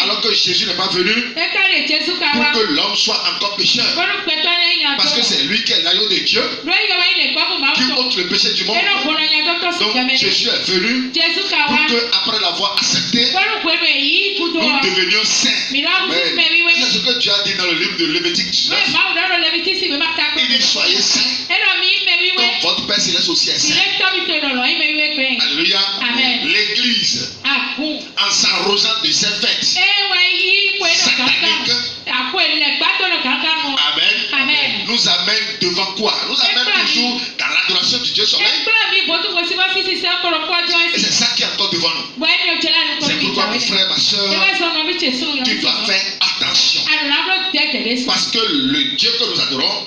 Alors que Jésus n'est pas venu pour que l'homme soit encore pécheur. Parce que c'est lui qui est l'agneau de Dieu qui ôte le péché du monde. Donc Jésus est venu pour que, après l'avoir accepté, nous devenions saints. C'est ce que Dieu a dit dans le livre de Lévitique 19. Il dit soyez saints comme votre Père Céleste aussi est saint. Alléluia. L'église, en s'arrosant de ses fêtes sataniques, Amen, nous amène devant quoi? Nous amène toujours dans l'adoration du Dieu soleil. Et c'est ça qui est encore devant nous. C'est pourquoi mon frère, ma soeur, tu dois faire attention. Parce que le Dieu que nous adorons,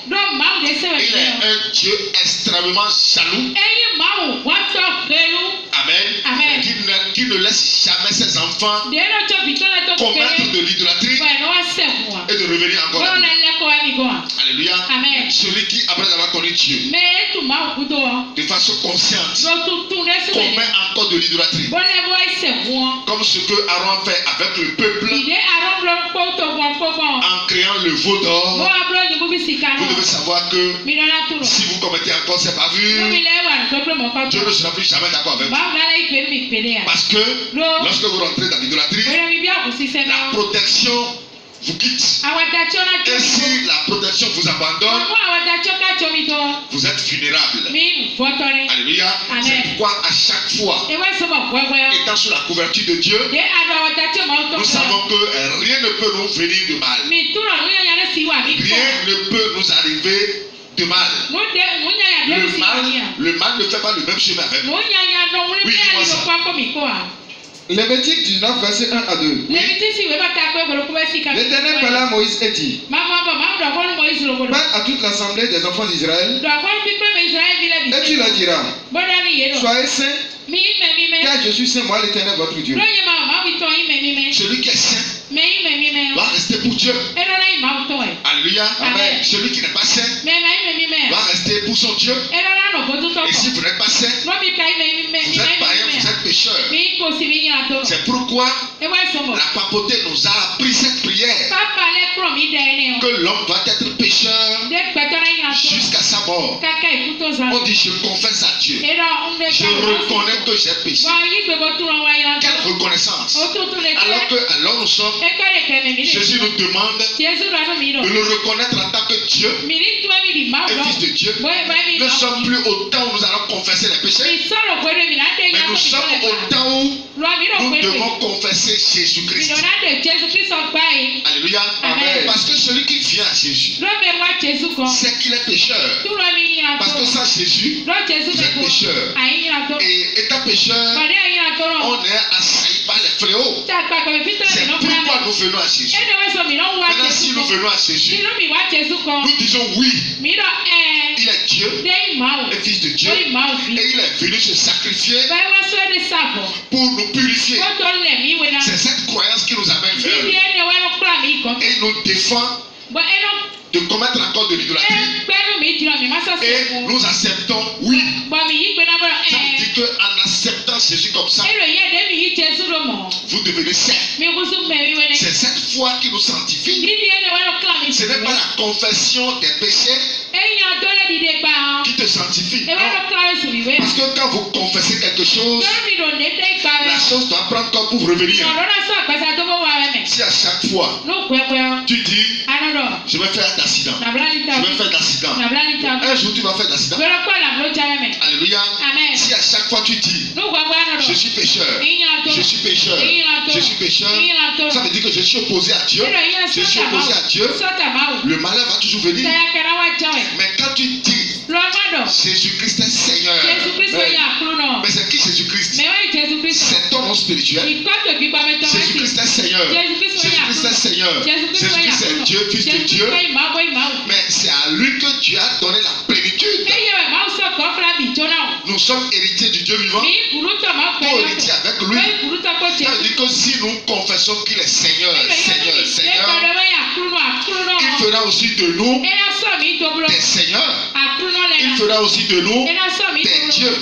il est un Dieu extrêmement jaloux. Amen. Qui ne laisse jamais ses enfants commettre de l'idolâtrie et de revenir encore à lui. Alléluia. Celui qui, après avoir connu Dieu, de façon consciente, commet encore de l'idolâtrie. Comme ce que Aaron fait avec le peuple en créant le veau d'or. Vous devez savoir que si vous commettez encore ces bavures, Dieu ne sera plus jamais d'accord avec vous. Parce que lorsque vous rentrez dans l'idolâtrie, la protection vous quitte. Et si la protection vous abandonne, vous êtes vulnérable. Alléluia. C'est pourquoi à chaque fois, étant sous la couverture de Dieu, nous savons que rien ne peut nous venir de mal. Rien ne peut nous arriver de mal. Le mal ne fait pas le même chemin avec nous. Oui, dis-moi ça. Lévitique 19, verset 1 à 2. L'Éternel parla à Moïse et dit: parle à toute l'assemblée des enfants d'Israël et tu leur diras: soyez saints, car je suis saint, moi l'Éternel votre Dieu. Celui qui est saint doit rester pour Dieu. Alléluia. Amen. Celui qui n'est pas saint doit rester pour son Dieu. Et si vous n'êtes pas saint, vous êtes païen, vous êtes pécheur. C'est pourquoi la papauté nous a appris cette prière, que l'homme doit être pécheur jusqu'à sa mort. On dit: je confesse à Dieu, je reconnais que j'ai péché. Quelle reconnaissance! Alors nous sommes, Jésus nous demande de le reconnaître en tant que Dieu et Fils de Dieu. Nous ne sommes plus au temps où nous allons confesser les péchés, mais nous sommes au temps où nous devons confesser Jésus-Christ. Alléluia. Amen. Parce que celui qui vient à Jésus, c'est qu'il est pécheur. Parce que sans Jésus, vous êtes pécheur. Et étant pécheur, on est assailli par les fléaux. C'est pourquoi nous venons à Jésus. Maintenant, si nous venons à Jésus, nous disons oui. Il est Dieu, le Fils de Dieu, et il est venu se sacrifier pour nous purifier. C'est cette croyance qui nous amène vers lui. Et il nous défend de commettre encore de l'idolâtrie. Et nous acceptons, oui. Ça veut dire qu'en acceptant Jésus comme ça, vous devenez saint. C'est cette foi qui nous sanctifie. Ce n'est pas la confession des péchés qui te sanctifie. Non. Parce que quand vous confessez quelque chose, la chose doit prendre corps pour revenir. Si à chaque fois tu dis: je vais faire d'accident, je vais faire d'accident, un jour tu vas faire d'accident. Alléluia. Si à chaque fois tu dis: je suis pécheur, je suis pécheur, je suis pécheur, ça veut dire que je suis opposé à Dieu. Je suis opposé à Dieu. Le malheur va toujours venir. Mais quand tu dis: Jésus-Christ est Seigneur, mais c'est qui Jésus-Christ? C'est ton nom spirituel. Jésus-Christ est Seigneur. Jésus-Christ est Seigneur. Jésus-Christ est Dieu, Fils de Dieu. Mais c'est à lui que Dieu a donné la plénitude. Nous sommes héritiers du Dieu vivant, co-héritiers avec lui. Ça veut dire que si nous confessons qu'il est Seigneur, Seigneur, Seigneur, il fera aussi de nous des seigneurs. Il fera aussi de nous des dieux.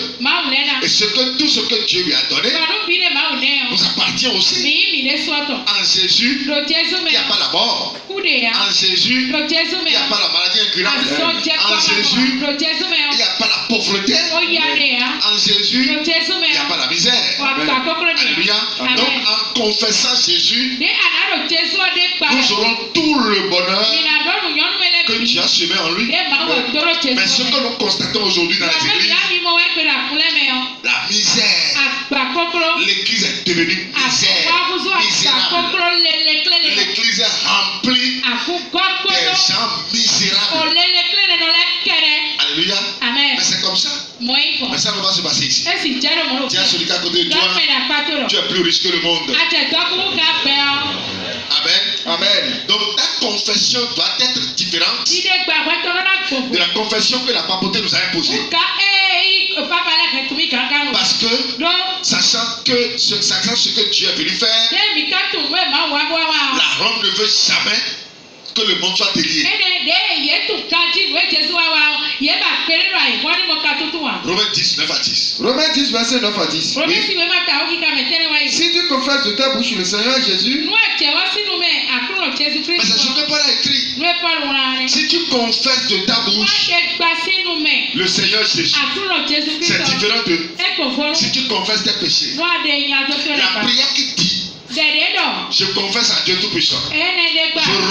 Et tout ce que Dieu lui a donné nous appartient aussi. En Jésus, il n'y a pas la mort. En Jésus, il n'y a pas la maladie incurable. En Jésus, il n'y a pas la pauvreté. En Jésus, il n'y a pas la misère. Alléluia. Donc, en confessant Jésus, nous aurons tout le bonheur que Dieu a semé en lui. Mais ce que nous constatons aujourd'hui dans les églises, la misère. L'église est devenue misérable. L'église est remplie des gens misérables. Alléluia. Mais c'est comme ça. Mais ça ne va pas se passer ici. Tiens celui qui est à côté de toi. Tu es plus riche que le monde. Amen. Amen. Donc ta confession doit être différente de la confession que la papauté nous a imposée. Parce que, sachant ce que Dieu est venu faire, la Rome ne veut jamais que le monde soit délié. Romains 10, 9 à 10. Romains 10, verset 9 à 10. Oui. Si tu confesses de ta bouche le Seigneur Jésus, mais c'est ce que Paul a écrit. Si tu confesses de ta bouche le Seigneur Jésus, c'est différent de si tu confesses tes péchés. La prière qui dit je confesse à Dieu Tout-Puissant. Je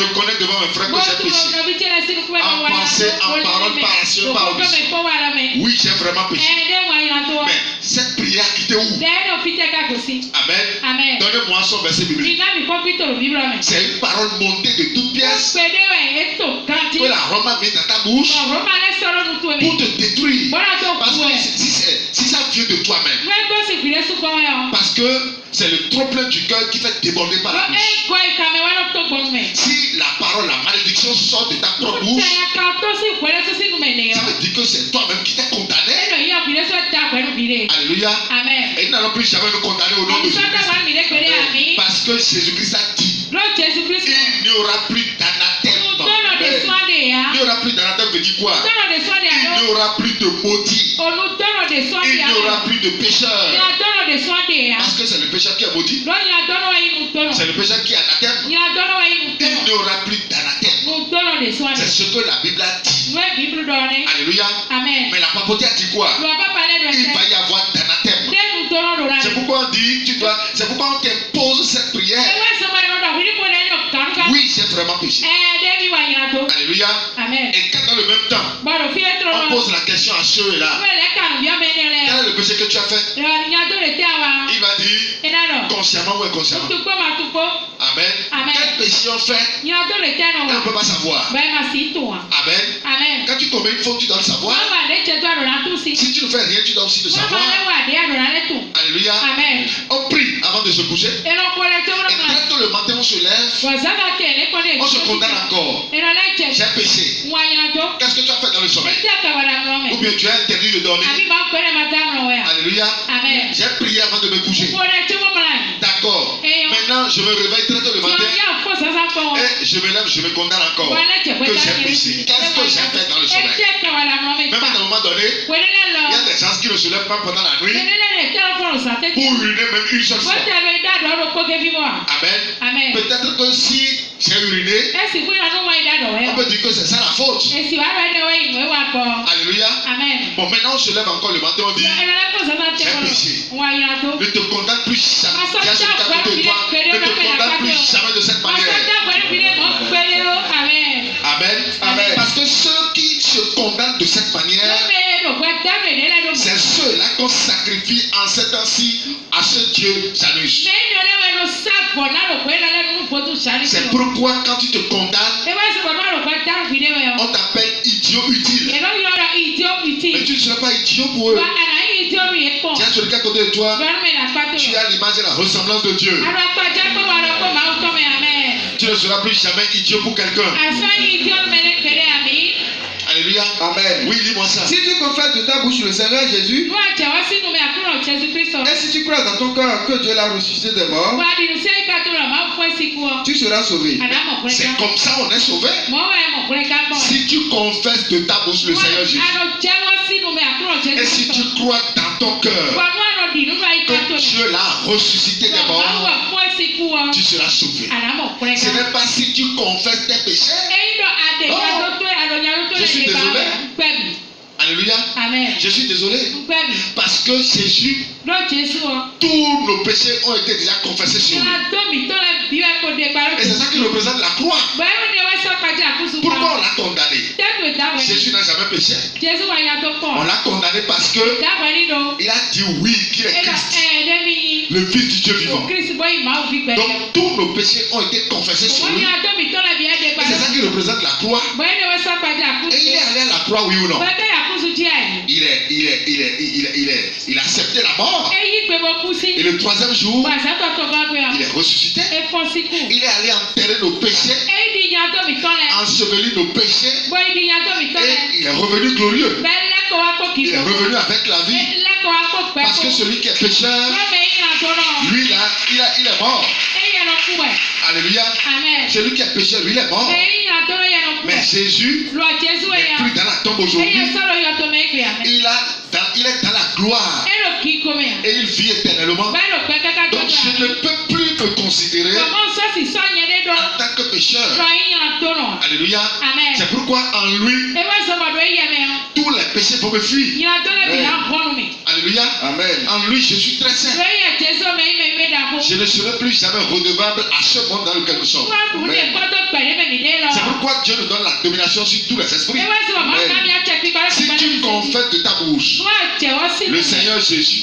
reconnais devant mes frères que j'ai péché. En pensée, en parole, par action, par omission. Oui, j'ai vraiment péché. Mais cette prière qui était où? Amen. Donnez-moi son verset biblique. C'est une parole montée de toutes pièces que la Rome a mis dans ta bouche pour te détruire. Parce que si ça vient de toi-même, parce que c'est le trop-plein du cœur qui fait déborder par la bouche. Si la parole, la malédiction sort de ta propre bouche, ça veut dire que c'est toi-même qui t'es condamné. Alléluia. Amen. Et nous n'allons plus jamais nous condamner au nom de Jésus-Christ. Parce que Jésus-Christ a dit il n'y aura plus d'anathème. Il n'y aura plus d'anathème, veut dire quoi? Il n'y aura plus de maudit. Il n'y aura plus de pécheur. Parce que c'est le pécheur qui est maudit. C'est le pécheur qui est anathème. Il n'y aura plus d'anathème. C'est ce que la Bible a dit. Alléluia. Amen. Mais la papauté a dit quoi? Il va y avoir d'anathème. C'est pourquoi on dit, c'est pourquoi on t'impose cette prière. Oui, j'ai vraiment péché. Alléluia. Amen. Et quand dans le même temps, on pose la question à ceux-là, quel est le péché que tu as fait? Il va dire, consciemment ou inconsciemment. Amen. Quel péché on fait? On ne peut pas savoir. Amen. Quand tu commets une faute, tu dois le savoir. Si tu ne fais rien, tu dois aussi le savoir. Alléluia. Amen. On prie avant de se coucher. Et très tôt le matin, on se lève. On se condamne encore. J'ai péché. Qu'est-ce que tu as fait dans le sommeil? Ou bien tu as interdit de dormir? Alléluia. Amen. J'ai prié avant de me coucher. D'accord. Maintenant, je me réveille très tôt le matin. Et je me lève, je me condamne encore. Que j'ai péché. Qu'est-ce que j'ai fait dans le sommeil? Même à un moment donné, il y a des gens qui ne se lèvent pas pendant la nuit pour uriner même une seule fois. Amen. Peut-être que si j'ai uriné, on peut dire que c'est ça la faute. Alléluia. Amen. Bon, maintenant on se lève encore le matin, on dit j'ai péché. Ne te condamne plus jamais. Ne te condamne plus jamais de cette manière. Amen. Amen. Parce que ceux qui se condamnent de cette manière, c'est ceux-là qu'on sacrifie en ces temps-ci à ce Dieu Janus. C'est pourquoi quand tu te condamnes, on t'appelle idiot utile. Mais tu ne seras pas idiot pour eux. Tiens sur le cas côté de toi, tu as l'image et la ressemblance de Dieu. Tu ne seras plus jamais idiot pour quelqu'un. Alléluia. Amen. Oui, lis-moi ça. Si tu confesses de ta bouche le Seigneur Jésus, et si tu crois dans ton cœur que Dieu l'a ressuscité des morts, tu seras sauvé. C'est comme ça on est sauvé. Si tu confesses de ta bouche le Seigneur Jésus, et si tu crois dans ton cœur que Dieu l'a ressuscité des morts, tu seras sauvé. Ce n'est pas si tu confesses tes péchés. Oh, je suis désolé. Alléluia. Amen. Je suis désolé. Parce que Jésus, tous nos péchés ont été déjà confessés sur lui. Et c'est ça qui représente la croix. Pourquoi on l'a condamné? Jésus n'a jamais péché. On l'a condamné parce que il a dit oui qu'il est Christ, le Fils du Dieu vivant. Donc tous nos péchés ont été confessés sur lui. Et c'est ça qui représente la croix. Et il est allé à la croix, oui ou non? Il a accepté la mort. Et le troisième jour, il est ressuscité. Il est allé enterrer nos péchés, enseveli nos péchés, et il est revenu glorieux. Il est revenu avec la vie. Parce que celui qui est pécheur, lui là, il est mort. Alléluia. Celui qui est pécheur, lui, il est mort. Mais Jésus n'est plus dans la tombe aujourd'hui. Il est dans la gloire. Et il vit éternellement. Donc je ne peux plus me considérer en tant que pécheur. Alléluia. C'est pourquoi en lui, tous les péchés vont me fuir. Alléluia. Amen. En lui, je suis très saint. Je ne serai plus jamais redevable à ce monde dans lequel nous sommes. C'est pourquoi Dieu nous donne la domination sur tous les esprits. Si tu confesses de ta bouche le Seigneur Jésus,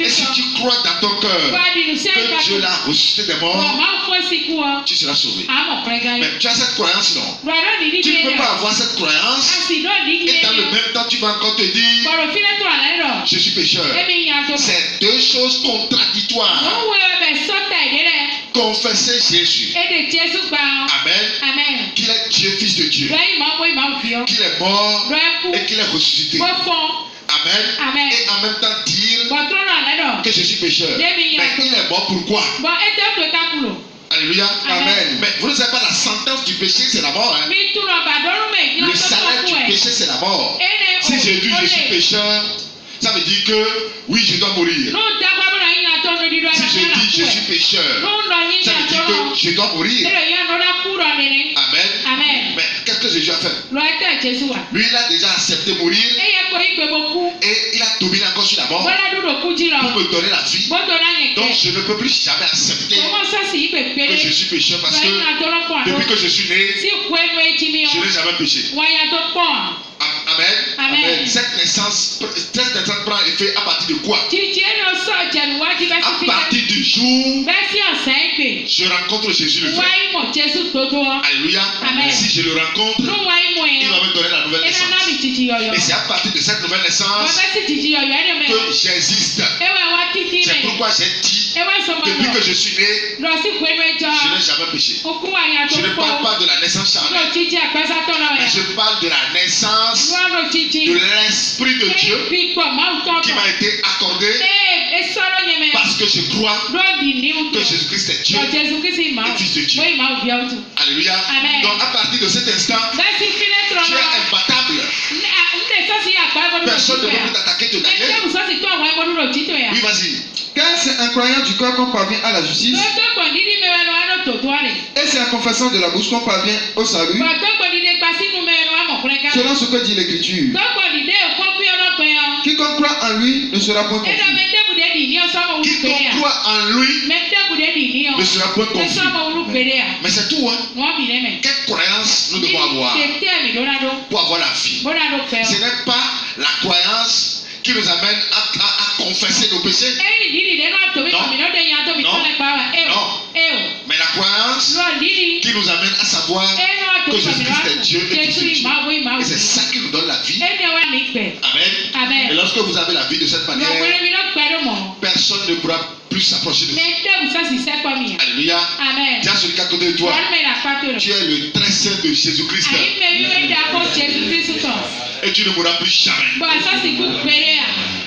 et si tu crois dans ton cœur que Dieu l'a ressuscité des morts, tu seras sauvé. Mais tu as cette croyance, non? Tu ne peux pas avoir cette croyance et dans le même temps tu vas encore te dire je suis pécheur. C'est deux choses contradictoires. Confesser Jésus. Amen. Qu'il est Dieu, Fils de Dieu. Qu'il est mort et qu'il est ressuscité. Amen. Et en même temps dire que je suis pécheur. Mais il est mort pourquoi? Alléluia. Amen. Mais vous ne savez pas, la sentence du péché, c'est la mort. Hein? Le salaire du péché, c'est la mort. Si je dis je suis pécheur, ça veut dire que oui, je dois mourir. Si je dis je suis pécheur, ça veut dire que je dois mourir. Amen. Mais qu'est-ce que Jésus a fait? Lui, il a déjà accepté mourir. Et il a dominé encore sur la mort pour me donner la vie. Donc je ne peux plus jamais accepter que je suis pécheur parce que depuis que je suis né, je n'ai jamais péché. Amen. Cette naissance prend effet à partir de quoi? À partir du jour je rencontre Jésus le frère. Alléluia. Si je le rencontre, il va me donner la nouvelle naissance. Et c'est à partir de cette nouvelle naissance que j'existe. C'est pourquoi j'ai dit depuis que je suis né, je n'ai jamais péché. Je ne parle pas de la naissance charnelle, mais je parle de la naissance de l'Esprit de Dieu qui m'a été accordé parce que je crois que Jésus-Christ est Dieu, le Fils de Dieu. Alléluia. Donc à partir de cet instant, tu es imbattable. Personne ne peut plus t'attaquer, te gagner. Oui, vas-y. Car c'est en croyant du cœur qu'on parvient à la justice, et c'est en confessant de la bouche qu'on parvient au salut, selon ce que dit l'Écriture. Quiconque croit en lui ne sera point confus. Quiconque croit en lui ne sera point confus. Mais c'est tout, hein? Quelle croyance nous devons avoir pour avoir la vie? Ce n'est pas la croyance qui nous amène à confesser nos péchés. Non. Mais la croyance qui nous amène à savoir que Jésus-Christ est Dieu et Fils de Dieu. Et c'est ça qui nous donne la vie. Amen. Et lorsque vous avez la vie de cette manière, personne ne pourra plus s'approcher de vous. Alléluia. Dis à celui qui est à côté de toi, tu es le très saint de Jésus-Christ. Et tu ne mourras plus jamais.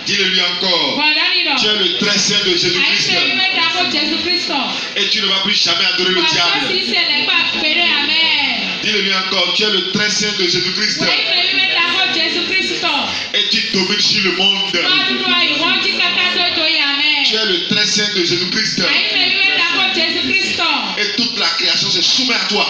Dis-le lui encore. Tu es le très saint de Jésus-Christ. Et tu ne vas plus jamais adorer le diable. Dis-le-lui encore, tu es le très saint de Jésus-Christ. Et tu domines sur le monde. Tu es le très saint de Jésus-Christ. Et toute la création se soumet à toi.